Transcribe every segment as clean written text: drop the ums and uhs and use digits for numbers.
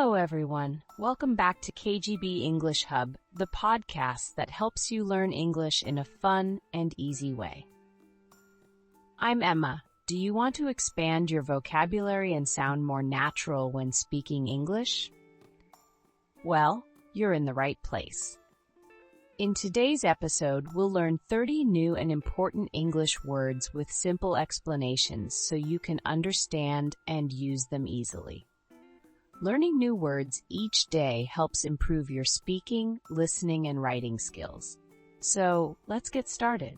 Hello everyone, welcome back to KGB English Hub, the podcast that helps you learn English in a fun and easy way. I'm Emma. Do you want to expand your vocabulary and sound more natural when speaking English? Well, you're in the right place. In today's episode, we'll learn 30 new and important English words with simple explanations so you can understand and use them easily. Learning new words each day helps improve your speaking, listening, and writing skills. So, let's get started.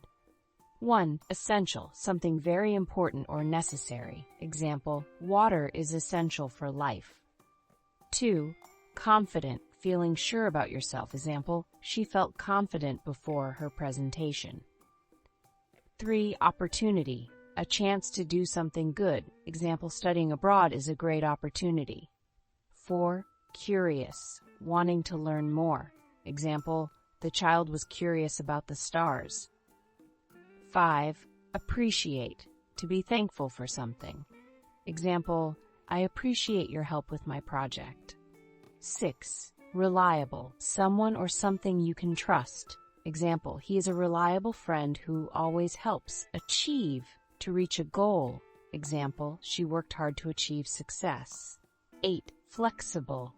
1. Essential, something very important or necessary. Example, water is essential for life. 2. Confident, feeling sure about yourself. Example, she felt confident before her presentation. 3. Opportunity, a chance to do something good. Example, studying abroad is a great opportunity. 4. Curious, wanting to learn more. Example, the child was curious about the stars. 5. Appreciate, to be thankful for something. Example, I appreciate your help with my project. 6. Reliable, someone or something you can trust. Example, he is a reliable friend who always helps. Achieve, to reach a goal. Example, she worked hard to achieve success. 8. Flexible,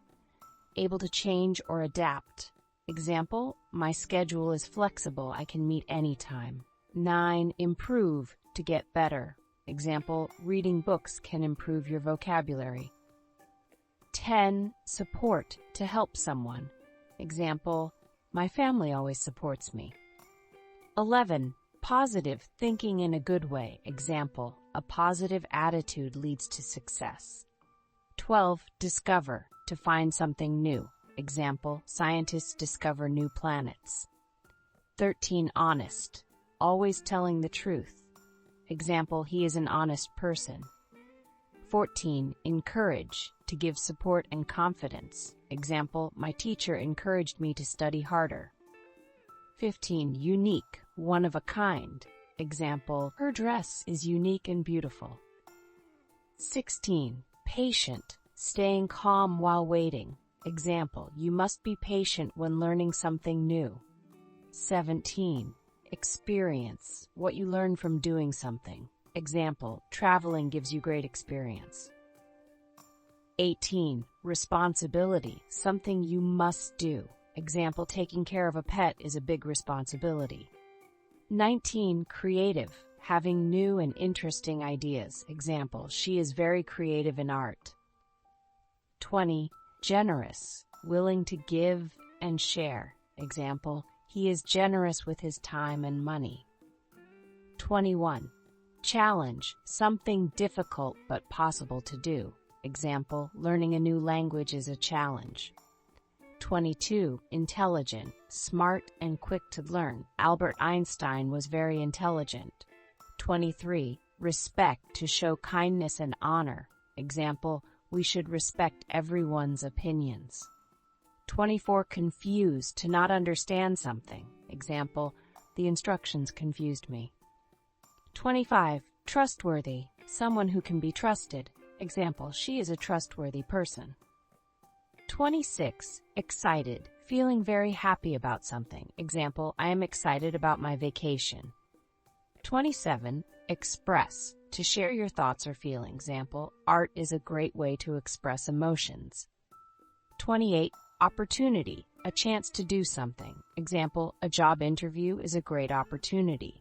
able to change or adapt. Example, my schedule is flexible, I can meet anytime. 9. Improve, to get better. Example, reading books can improve your vocabulary. 10. Support, to help someone. Example, my family always supports me. 11. Positive, thinking in a good way. Example, a positive attitude leads to success. 12. Discover, to find something new. Example, scientists discover new planets. 13. Honest, always telling the truth. Example, he is an honest person. 14. Encourage, to give support and confidence. Example, my teacher encouraged me to study harder. 15. Unique, one of a kind. Example, her dress is unique and beautiful. 16. Patient, staying calm while waiting. Example, you must be patient when learning something new. 17. Experience, what you learn from doing something. Example, traveling gives you great experience. 18. Responsibility, something you must do. Example, taking care of a pet is a big responsibility. 19. Creative, having new and interesting ideas. Example, she is very creative in art. 20. Generous, willing to give and share. Example, he is generous with his time and money. 21. Challenge, something difficult but possible to do. Example, learning a new language is a challenge. 22. Intelligent, smart and quick to learn. Albert Einstein was very intelligent. 23. Respect, to show kindness and honor. Example, we should respect everyone's opinions. 24. Confused, to not understand something. Example, the instructions confused me. 25. Trustworthy, someone who can be trusted. Example, she is a trustworthy person. 26. Excited, feeling very happy about something. Example, I am excited about my vacation. 27. Express, to share your thoughts or feelings. Example, art is a great way to express emotions. 28. Opportunity, a chance to do something. Example, a job interview is a great opportunity.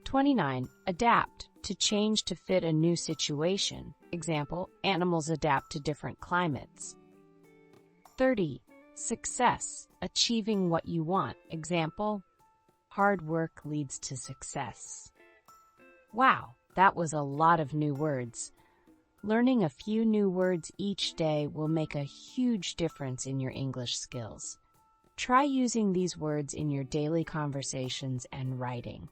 29. Adapt, to change to fit a new situation. Example, animals adapt to different climates. 30. Success, achieving what you want. Example, hard work leads to success. Wow, that was a lot of new words. Learning a few new words each day will make a huge difference in your English skills. Try using these words in your daily conversations and writing.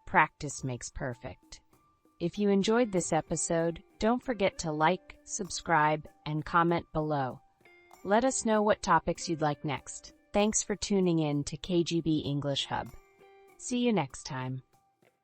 Practice makes perfect. If you enjoyed this episode, don't forget to like, subscribe, and comment below. Let us know what topics you'd like next. Thanks for tuning in to KGB English Hub. See you next time.